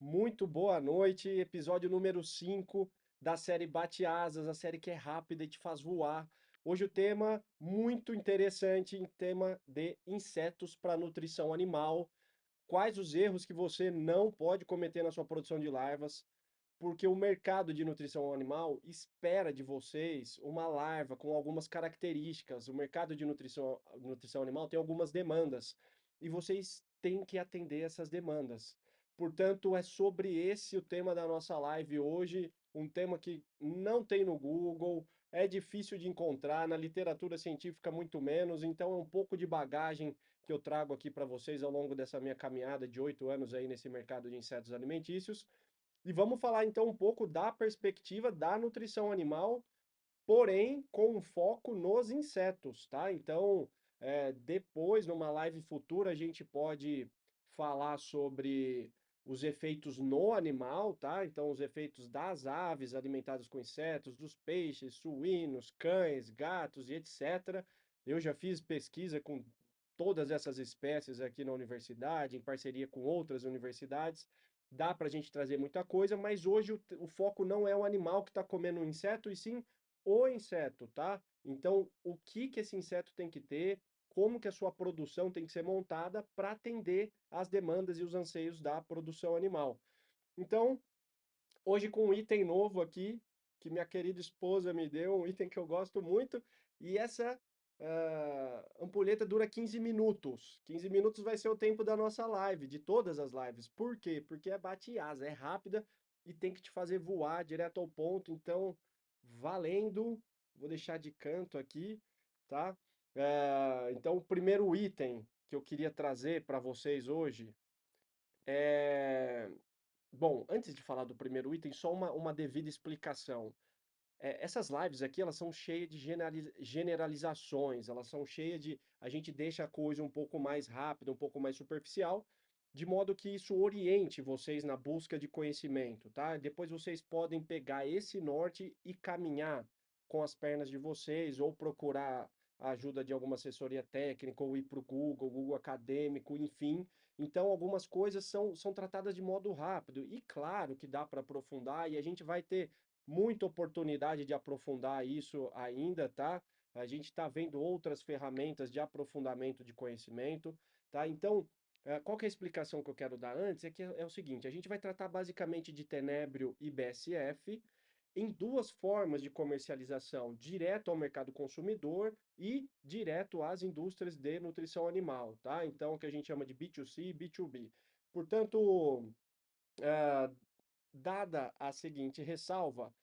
Muito boa noite, episódio número 5 da série Bate Asas, a série que é rápida e te faz voar. Hoje o tema muito interessante, tema de insetos para nutrição animal. Quais os erros que você não pode cometer na sua produção de larvas? Porque o mercado de nutrição animal espera de vocês uma larva com algumas características. O mercado de nutrição animal tem algumas demandas e vocês têm que atender essas demandas. Portanto, é sobre esse o tema da nossa live hoje, um tema que não tem no Google, é difícil de encontrar, na literatura científica muito menos, então é um pouco de bagagem que eu trago aqui para vocês ao longo dessa minha caminhada de 8 anos aí nesse mercado de insetos alimentícios. E vamos falar então um pouco da perspectiva da nutrição animal, porém com um foco nos insetos, tá? Então, depois, numa live futura, a gente pode falar sobre os efeitos no animal, tá? Então, os efeitos das aves alimentadas com insetos, dos peixes, suínos, cães, gatos e etc. Eu já fiz pesquisa com todas essas espécies aqui na universidade, em parceria com outras universidades. Dá para a gente trazer muita coisa, mas hoje o foco não é o animal que está comendo um inseto, e sim o inseto, tá? Então, o que que esse inseto tem que ter, como que a sua produção tem que ser montada para atender às demandas e os anseios da produção animal. Então, hoje com um item novo aqui, que minha querida esposa me deu, um item que eu gosto muito, e essa ampulheta dura 15 minutos. 15 minutos vai ser o tempo da nossa live, de todas as lives. Por quê? Porque é bate-asa, é rápida e tem que te fazer voar direto ao ponto. Então, valendo, vou deixar de canto aqui, tá? Então, o primeiro item que eu queria trazer para vocês hoje é. Bom, antes de falar do primeiro item, só uma devida explicação. Essas lives aqui, elas são cheias de generalizações, elas são cheias de. A gente deixa a coisa um pouco mais rápida, um pouco mais superficial, de modo que isso oriente vocês na busca de conhecimento, tá? Depois vocês podem pegar esse norte e caminhar com as pernas de vocês, ou procurar a ajuda de alguma assessoria técnica, ou ir para o Google, Google Acadêmico, enfim. Então, algumas coisas são tratadas de modo rápido, e claro que dá para aprofundar, e a gente vai ter muita oportunidade de aprofundar isso ainda, tá? A gente está vendo outras ferramentas de aprofundamento de conhecimento, tá? Então, qual que é a explicação que eu quero dar antes? É que é o seguinte, a gente vai tratar basicamente de tenebrio e BSF em duas formas de comercialização, direto ao mercado consumidor e direto às indústrias de nutrição animal, tá? Então, o que a gente chama de B2C e B2B. Portanto, ah, dada a seguinte ressalva,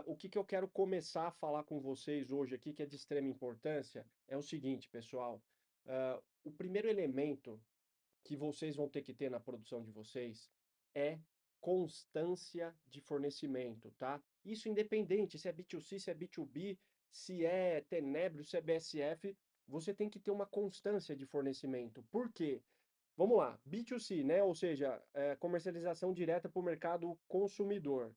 o que que eu quero começar a falar com vocês hoje aqui, que é de extrema importância, é o seguinte, pessoal. O primeiro elemento que vocês vão ter que ter na produção de vocês é constância de fornecimento, tá? Isso independente se é B2C, se é B2B, se é Tenebro, se é BSF, você tem que ter uma constância de fornecimento. Por quê? Vamos lá, B2C, né? Ou seja, comercialização direta para o mercado consumidor.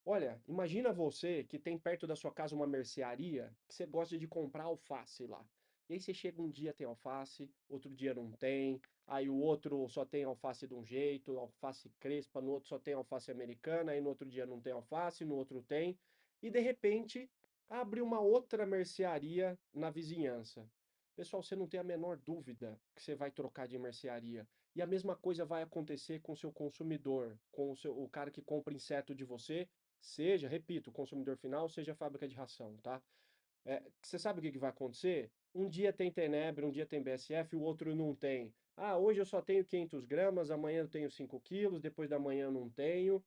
Olha, imagina você que tem perto da sua casa uma mercearia que você gosta de comprar alface lá. E aí você chega um dia tem alface, outro dia não tem, aí o outro só tem alface de um jeito, alface crespa, no outro só tem alface americana, aí no outro dia não tem alface, no outro tem, e de repente abre uma outra mercearia na vizinhança. Pessoal, você não tem a menor dúvida que você vai trocar de mercearia. E a mesma coisa vai acontecer com o seu consumidor, com o cara que compra inseto de você, seja, repito, o consumidor final, seja a fábrica de ração, tá? Você sabe o que que vai acontecer? Um dia tem Tenebra, um dia tem BSF, o outro não tem. Ah, hoje eu só tenho 500 gramas, amanhã eu tenho 5 quilos, depois da manhã eu não tenho.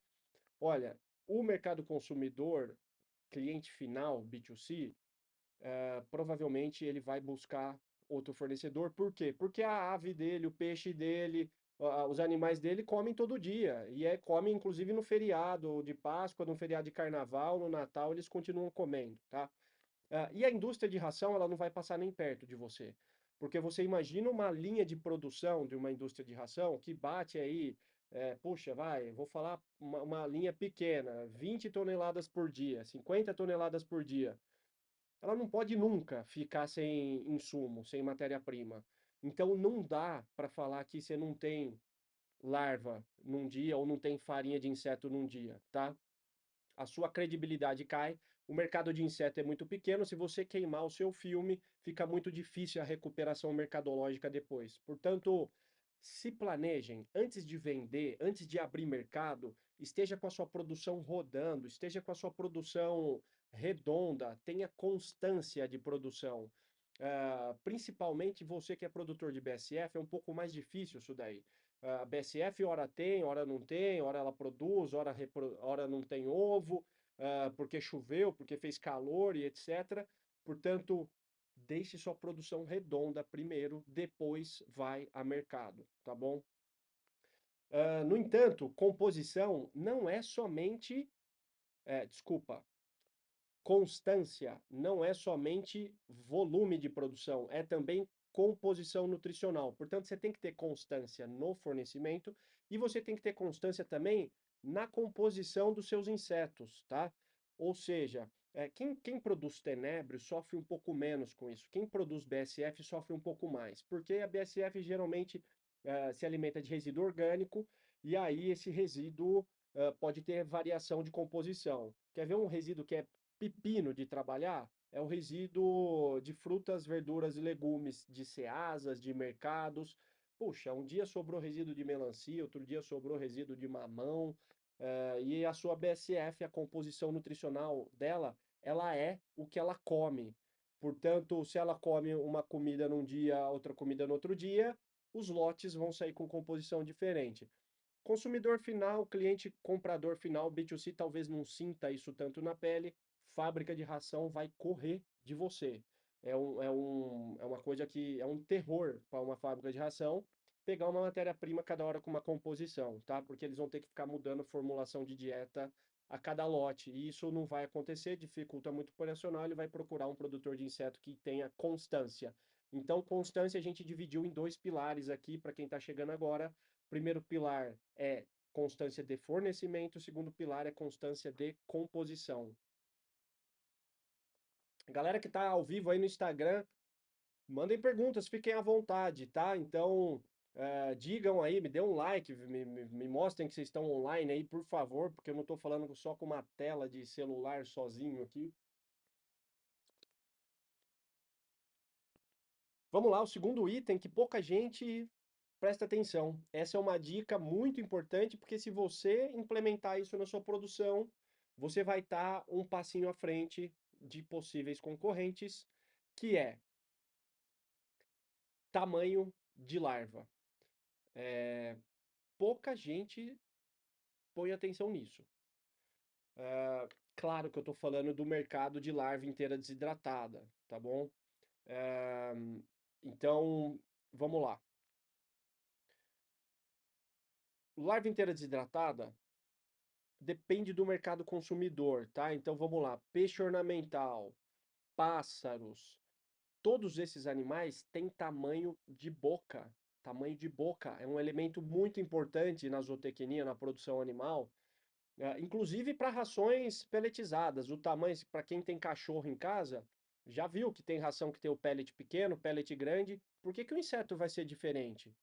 Olha, o mercado consumidor, cliente final, B2C, provavelmente ele vai buscar outro fornecedor. Por quê? Porque a ave dele, o peixe dele, os animais dele comem todo dia. E comem inclusive no feriado de Páscoa, no feriado de Carnaval, no Natal, eles continuam comendo, tá? E a indústria de ração, ela não vai passar nem perto de você. Porque você imagina uma linha de produção de uma indústria de ração que bate aí, puxa, vai, vou falar uma linha pequena, 20 toneladas por dia, 50 toneladas por dia. Ela não pode nunca ficar sem insumo, sem matéria-prima. Então não dá para falar que você não tem larva num dia ou não tem farinha de inseto num dia, tá? A sua credibilidade cai. O mercado de inseto é muito pequeno. Se você queimar o seu filme, fica muito difícil a recuperação mercadológica depois. Portanto, se planejem antes de vender, antes de abrir mercado, esteja com a sua produção rodando, esteja com a sua produção redonda, tenha constância de produção. Principalmente você que é produtor de BSF, é um pouco mais difícil isso daí. A BSF, hora tem, hora não tem, hora ela produz, hora não tem ovo, porque choveu, porque fez calor e etc. Portanto, deixe sua produção redonda primeiro, depois vai a mercado, tá bom? No entanto, composição não é somente, desculpa, constância não é somente volume de produção, é também composição nutricional. Portanto, você tem que ter constância no fornecimento e você tem que ter constância também na composição dos seus insetos, tá? Ou seja, quem produz tenebro sofre um pouco menos com isso. Quem produz BSF sofre um pouco mais, porque a BSF geralmente se alimenta de resíduo orgânico e aí esse resíduo pode ter variação de composição. Quer ver um resíduo que é pepino de trabalhar? É o resíduo de frutas, verduras e legumes, de ceasas, de mercados. Puxa, um dia sobrou resíduo de melancia, outro dia sobrou resíduo de mamão, e a sua BSF, a composição nutricional dela, ela é o que ela come. Portanto, se ela come uma comida num dia, outra comida no outro dia, os lotes vão sair com composição diferente. Consumidor final, cliente comprador final, B2C talvez não sinta isso tanto na pele, fábrica de ração vai correr de você. É uma coisa que é um terror para uma fábrica de ração pegar uma matéria-prima cada hora com uma composição, tá? Porque eles vão ter que ficar mudando formulação de dieta a cada lote. E isso não vai acontecer, dificulta muito o operacional, ele vai procurar um produtor de inseto que tenha constância. Então, constância a gente dividiu em dois pilares aqui para quem está chegando agora. Primeiro pilar é constância de fornecimento, o segundo pilar é constância de composição. Galera que está ao vivo aí no Instagram, mandem perguntas, fiquem à vontade, tá? Então, digam aí, me dê um like, me mostrem que vocês estão online aí, por favor, porque eu não estou falando só com uma tela de celular sozinho aqui. Vamos lá, o segundo item que pouca gente presta atenção. Essa é uma dica muito importante, porque se você implementar isso na sua produção, você vai estar um passinho à frente de possíveis concorrentes, que é tamanho de larva. Pouca gente põe atenção nisso. Claro que eu estou falando do mercado de larva inteira desidratada, tá bom? Eh, então, vamos lá. Larva inteira desidratada depende do mercado consumidor, tá? Então vamos lá. Peixe ornamental, pássaros, todos esses animais têm tamanho de boca. Tamanho de boca é um elemento muito importante na zootecnia, na produção animal, inclusive para rações peletizadas. O tamanho, para quem tem cachorro em casa, já viu que tem ração que tem o pellet pequeno, pellet grande. Por que que o inseto vai ser diferente?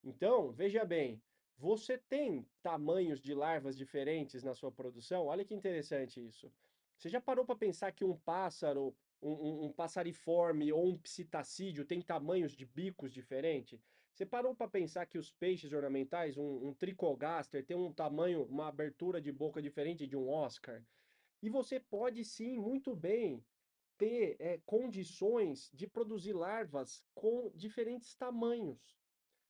Então, veja bem, você tem tamanhos de larvas diferentes na sua produção? Olha que interessante isso. Você já parou para pensar que um pássaro, um passariforme ou um psitacídeo tem tamanhos de bicos diferentes? Você parou para pensar que os peixes ornamentais, um tricogaster, tem um tamanho, uma abertura de boca diferente de um Oscar? E você pode sim, muito bem, ter condições de produzir larvas com diferentes tamanhos.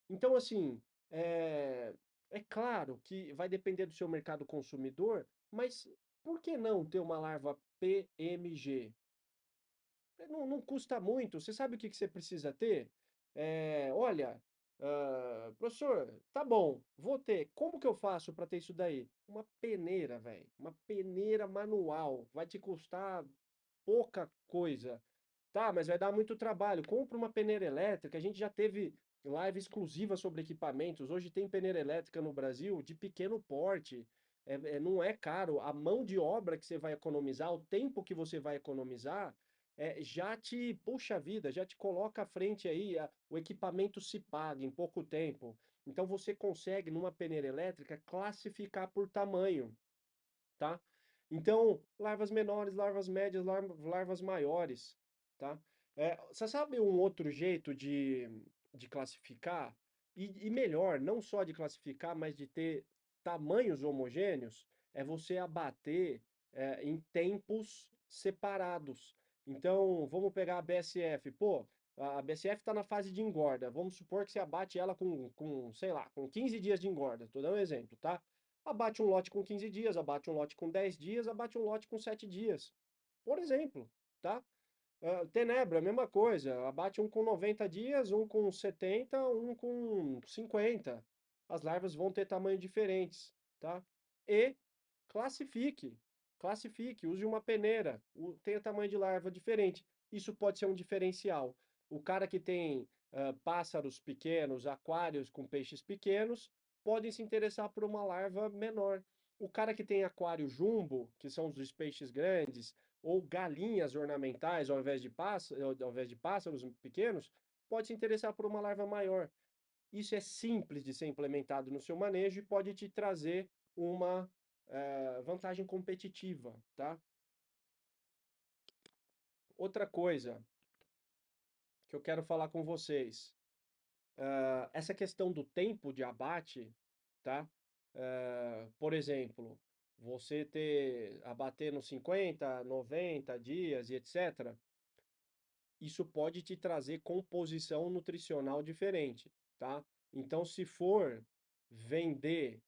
Então, assim, é, é claro que vai depender do seu mercado consumidor, mas por que não ter uma larva PMG? Não custa muito. Você sabe o que que você precisa ter? Olha, professor, tá bom, vou ter. Como que eu faço para ter isso daí? Uma peneira, velho. Uma peneira manual. Vai te custar pouca coisa. Tá, mas vai dar muito trabalho. Compra uma peneira elétrica. A gente já teve live exclusiva sobre equipamentos. Hoje tem peneira elétrica no Brasil de pequeno porte. Não é caro. A mão de obra que você vai economizar, o tempo que você vai economizar, já te puxa a vida, já te coloca à frente aí. O equipamento se paga em pouco tempo. Então você consegue, numa peneira elétrica, classificar por tamanho, tá? Então, larvas menores, larvas médias, larvas maiores, tá? Você sabe um outro jeito de classificar? E melhor, não só de classificar, mas de ter tamanhos homogêneos, é você abater em tempos separados. Então, vamos pegar a BSF. Pô, a BSF está na fase de engorda. Vamos supor que você abate ela sei lá, com 15 dias de engorda. Estou dando um exemplo, tá? Abate um lote com 15 dias, abate um lote com 10 dias, abate um lote com 7 dias. Por exemplo, tá? Tenebra, mesma coisa. Abate um com 90 dias, um com 70, um com 50. As larvas vão ter tamanhos diferentes, tá? E classifique, classifique, use uma peneira, tenha tamanho de larva diferente. Isso pode ser um diferencial. O cara que tem pássaros pequenos, aquários com peixes pequenos, podem se interessar por uma larva menor. O cara que tem aquário jumbo, que são os peixes grandes, ou galinhas ornamentais ao invés de pássaros pequenos, pode se interessar por uma larva maior. Isso é simples de ser implementado no seu manejo e pode te trazer uma vantagem competitiva, tá? Outra coisa que eu quero falar com vocês, essa questão do tempo de abate, tá? Por exemplo, você abater nos 50, 90 dias e etc., isso pode te trazer composição nutricional diferente, tá? Então, se for vender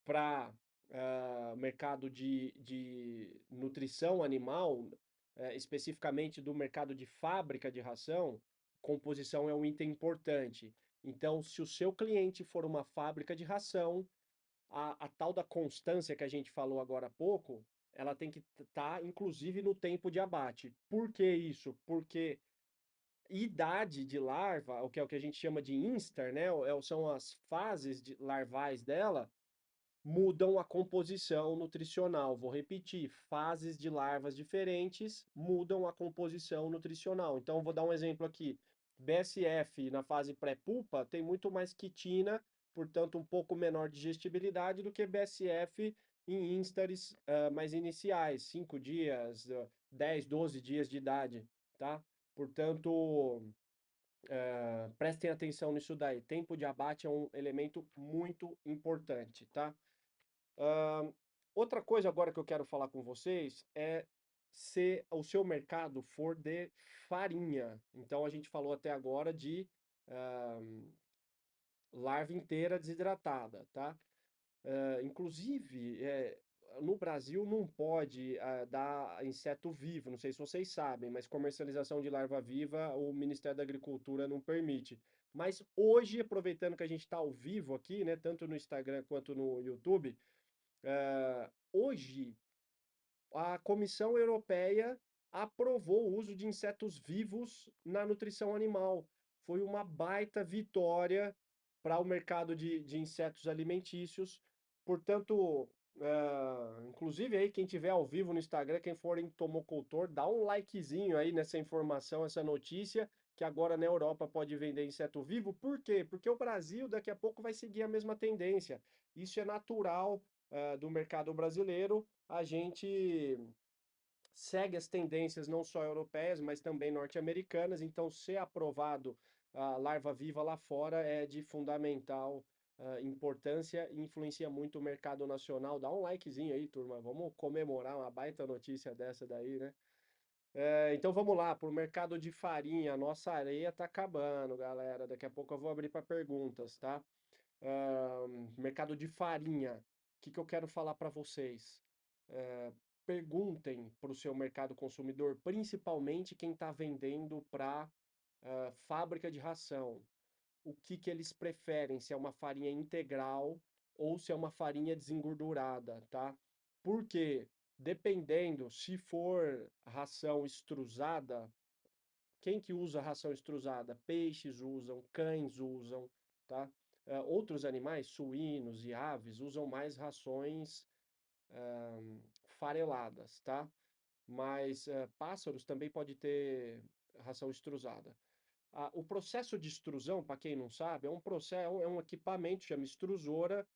para mercado de nutrição animal, especificamente do mercado de fábrica de ração, composição é um item importante. Então, se o seu cliente for uma fábrica de ração, a tal da constância que a gente falou agora há pouco, ela tem que estar, inclusive, no tempo de abate. Por que isso? Porque idade de larva, o que é o que a gente chama de instar, né? São as fases larvais dela, mudam a composição nutricional. Vou repetir, fases de larvas diferentes mudam a composição nutricional. Então, vou dar um exemplo aqui. BSF na fase pré-pupa tem muito mais quitina, portanto, um pouco menor digestibilidade do que BSF em instares mais iniciais, 5 dias, 10, 12 dias de idade, tá? Portanto, prestem atenção nisso daí. Tempo de abate é um elemento muito importante, tá? Ahn, Outra coisa agora que eu quero falar com vocês é se o seu mercado for de farinha. Então a gente falou até agora de ahm, larva inteira desidratada, tá? Inclusive, no Brasil não pode dar inseto vivo, não sei se vocês sabem, mas comercialização de larva viva o Ministério da Agricultura não permite. Mas hoje, aproveitando que a gente está ao vivo aqui, né, tanto no Instagram quanto no YouTube, hoje, a Comissão Europeia aprovou o uso de insetos vivos na nutrição animal. Foi uma baita vitória para o mercado de insetos alimentícios. Portanto, inclusive aí quem tiver ao vivo no Instagram, quem for entomocultor, dá um likezinho aí nessa informação, essa notícia, que agora na Europa pode vender inseto vivo. Por quê? Porque o Brasil daqui a pouco vai seguir a mesma tendência. Isso é natural, do mercado brasileiro. A gente segue as tendências não só europeias, mas também norte-americanas. Então, ser aprovado a larva viva lá fora é de fundamental importância e influencia muito o mercado nacional. Dá um likezinho aí, turma. Vamos comemorar uma baita notícia dessa daí, né? Então vamos lá, para o mercado de farinha. Nossa areia tá acabando, galera. Daqui a pouco eu vou abrir para perguntas, tá? Mercado de farinha. O que que eu quero falar para vocês? Perguntem para o seu mercado consumidor, principalmente quem está vendendo para fábrica de ração, o que que eles preferem, se é uma farinha integral ou se é uma farinha desengordurada, tá? Porque dependendo, se for ração extrusada, quem que usa ração extrusada? Peixes usam, cães usam, tá? Outros animais, suínos e aves, usam mais rações fareladas, tá? Mas pássaros também pode ter ração extrusada. O processo de extrusão, para quem não sabe, é um processo, é um equipamento, chama extrusora.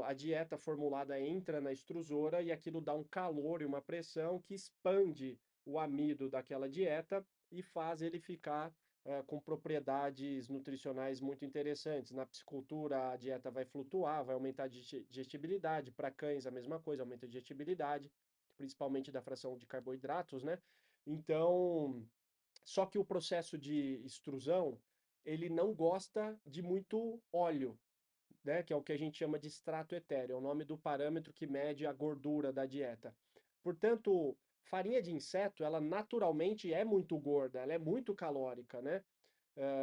A dieta formulada entra na extrusora e aquilo dá um calor e uma pressão que expande o amido daquela dieta e faz ele ficar com propriedades nutricionais muito interessantes. Na piscicultura, a dieta vai flutuar, vai aumentar a digestibilidade. Para cães, a mesma coisa, aumenta a digestibilidade, principalmente da fração de carboidratos, né? Então, só que o processo de extrusão, ele não gosta de muito óleo, né? Que é o que a gente chama de extrato etéreo, é o nome do parâmetro que mede a gordura da dieta. Portanto, farinha de inseto, ela naturalmente é muito gorda, ela é muito calórica, né?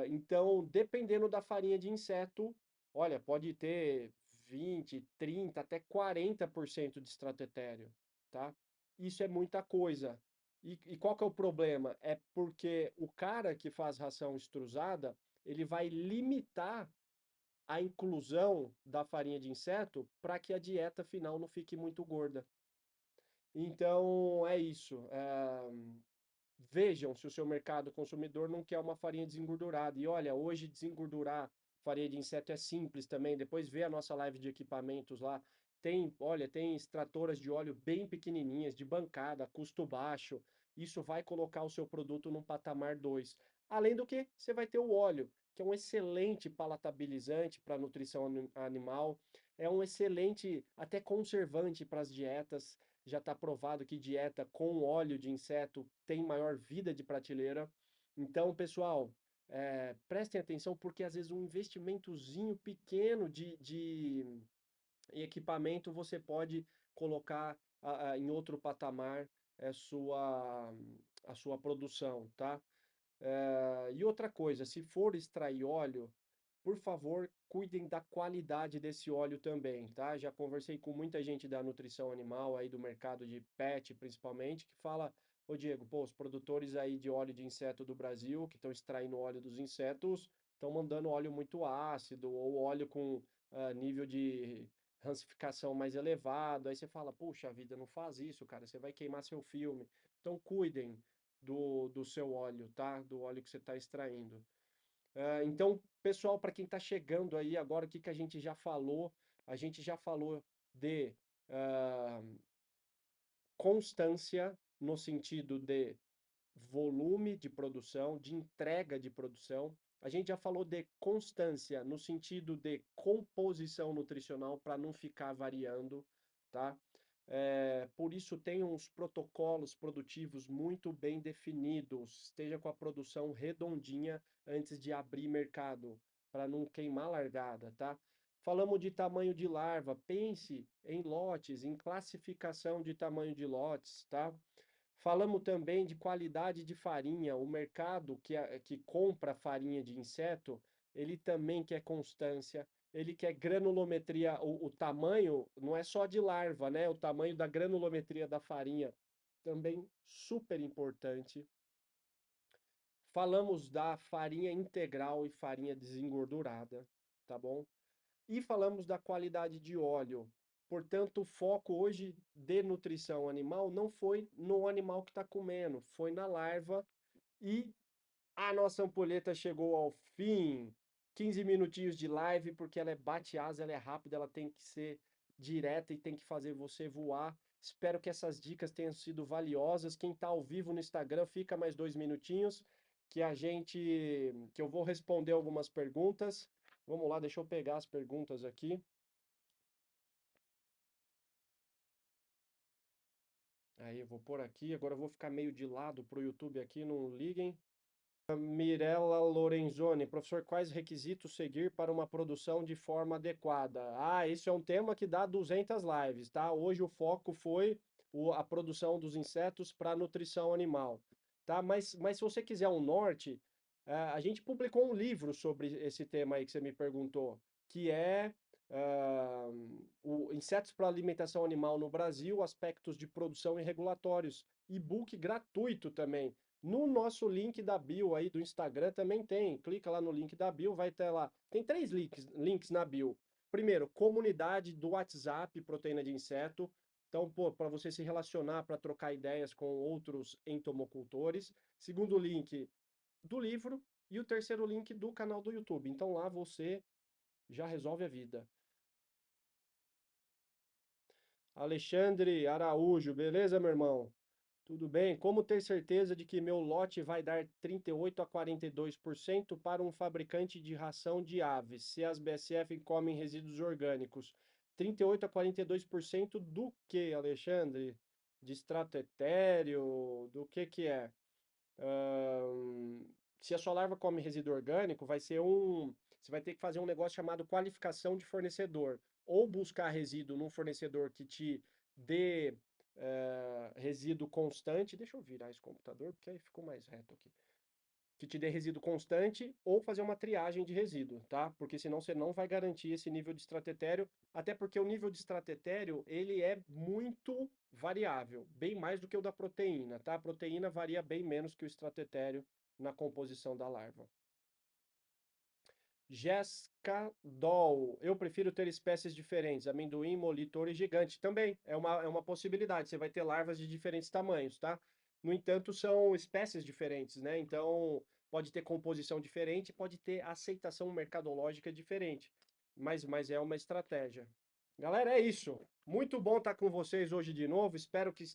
Então, dependendo da farinha de inseto, olha, pode ter 20, 30, até 40% de extrato etéreo, tá? Isso é muita coisa. E qual que é o problema? É porque o cara que faz ração extrusada, ele vai limitar a inclusão da farinha de inseto para que a dieta final não fique muito gorda. Então, é isso. Vejam se o seu mercado consumidor não quer uma farinha desengordurada. E olha, hoje desengordurar farinha de inseto é simples também. Depois vê a nossa live de equipamentos lá. Tem, olha, tem extratoras de óleo bem pequenininhas, de bancada, custo baixo. Isso vai colocar o seu produto num patamar 2. Além do que, você vai ter o óleo, que é um excelente palatabilizante para a nutrição animal. É um excelente até conservante para as dietas. Já está provado que dieta com óleo de inseto tem maior vida de prateleira. Então, pessoal, prestem atenção porque às vezes um investimentozinho pequeno de equipamento você pode colocar em outro patamar a sua produção, tá? E outra coisa, se for extrair óleo, por favor, cuidem da qualidade desse óleo também, tá? Já conversei com muita gente da nutrição animal aí do mercado de pet, principalmente, que fala, ô Diego, pô, os produtores aí de óleo de inseto do Brasil, que estão extraindo óleo dos insetos, estão mandando óleo muito ácido ou óleo com nível de rancificação mais elevado. Aí você fala, puxa vida, não faz isso, cara, você vai queimar seu filme. Então cuidem do seu óleo, tá? Do óleo que você está extraindo. Então, pessoal, para quem está chegando aí agora, o que que a gente já falou? A gente já falou de ah, constância no sentido de volume de produção, de entrega de produção. A gente já falou de constância no sentido de composição nutricional para não ficar variando, tá? Por isso tem uns protocolos produtivos muito bem definidos, esteja com a produção redondinha antes de abrir mercado, para não queimar largada, tá? Falamos de tamanho de larva, pense em lotes, em classificação de tamanho de lotes, tá? Falamos também de qualidade de farinha. O mercado que compra farinha de inseto, ele também quer constância, ele quer granulometria. O tamanho não é só de larva, né? O tamanho da granulometria da farinha também super importante. Falamos da farinha integral e farinha desengordurada, tá bom? E falamos da qualidade de óleo. Portanto, o foco hoje de nutrição animal não foi no animal que está comendo, foi na larva. E a nossa ampulheta chegou ao fim. 15 minutinhos de live, porque ela é bate-asa, ela é rápida, ela tem que ser direta e tem que fazer você voar. Espero que essas dicas tenham sido valiosas. Quem está ao vivo no Instagram, fica mais 2 minutinhos, que eu vou responder algumas perguntas. Vamos lá, deixa eu pegar as perguntas aqui. Aí eu vou pôr aqui, agora eu vou ficar meio de lado para o YouTube aqui, não liguem. Mirella Lorenzoni, professor, quais requisitos seguir para uma produção de forma adequada? Ah, isso é um tema que dá 200 lives, tá? Hoje o foco foi a produção dos insetos para nutrição animal, tá? Mas se você quiser um norte, a gente publicou um livro sobre esse tema aí que você me perguntou, que é ah, o Insetos para Alimentação Animal no Brasil, Aspectos de Produção e Regulatórios. E-book gratuito também. No nosso link da bio aí do Instagram também tem. Clica lá no link da bio, vai ter lá. Tem 3 links na bio. Primeiro, comunidade do WhatsApp, proteína de inseto. Então, pô, para você se relacionar, para trocar ideias com outros entomocultores. Segundo link do livro. e o terceiro link do canal do YouTube. Então lá você já resolve a vida. Alexandre Araújo, beleza, meu irmão? Tudo bem? Como ter certeza de que meu lote vai dar 38 a 42% para um fabricante de ração de aves, se as BSF comem resíduos orgânicos? 38 a 42% do que, Alexandre? De extrato etéreo? Do que é? Ahn, Se a sua larva come resíduo orgânico, você vai ter que fazer um negócio chamado qualificação de fornecedor. Ou buscar resíduo num fornecedor que te dê resíduo constante. Deixa eu virar esse computador, porque aí ficou mais reto aqui. Que te dê resíduo constante ou fazer uma triagem de resíduo, tá? Porque senão você não vai garantir esse nível de estratério, até porque o nível de estratério, ele é muito variável, bem mais do que o da proteína, tá? A proteína varia bem menos que o estratério na composição da larva. Jéssica Doll. Eu prefiro ter espécies diferentes, amendoim, molitor e gigante. Também é uma possibilidade. Você vai ter larvas de diferentes tamanhos, tá? No entanto, são espécies diferentes, né? Então, pode ter composição diferente, pode ter aceitação mercadológica diferente. Mas é uma estratégia. Galera, é isso. Muito bom estar com vocês hoje de novo. Espero que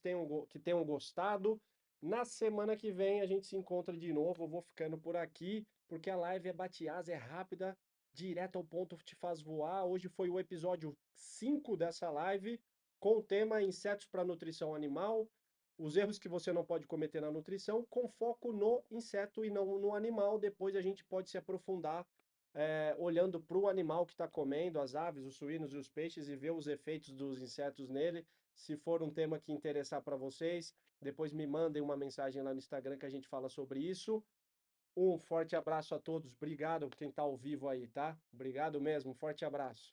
tenham gostado. Na semana que vem a gente se encontra de novo. Eu vou ficando por aqui, porque a live é batiás, é rápida, direto ao ponto, te faz voar. Hoje foi o episódio 5 dessa live, com o tema insetos para nutrição animal, os erros que você não pode cometer na nutrição, com foco no inseto e não no animal. Depois a gente pode se aprofundar, olhando para o animal que está comendo, as aves, os suínos e os peixes, e ver os efeitos dos insetos nele. Se for um tema que interessar para vocês, depois me mandem uma mensagem lá no Instagram que a gente fala sobre isso. Um forte abraço a todos. Obrigado quem está ao vivo aí, tá? Obrigado mesmo. Forte abraço.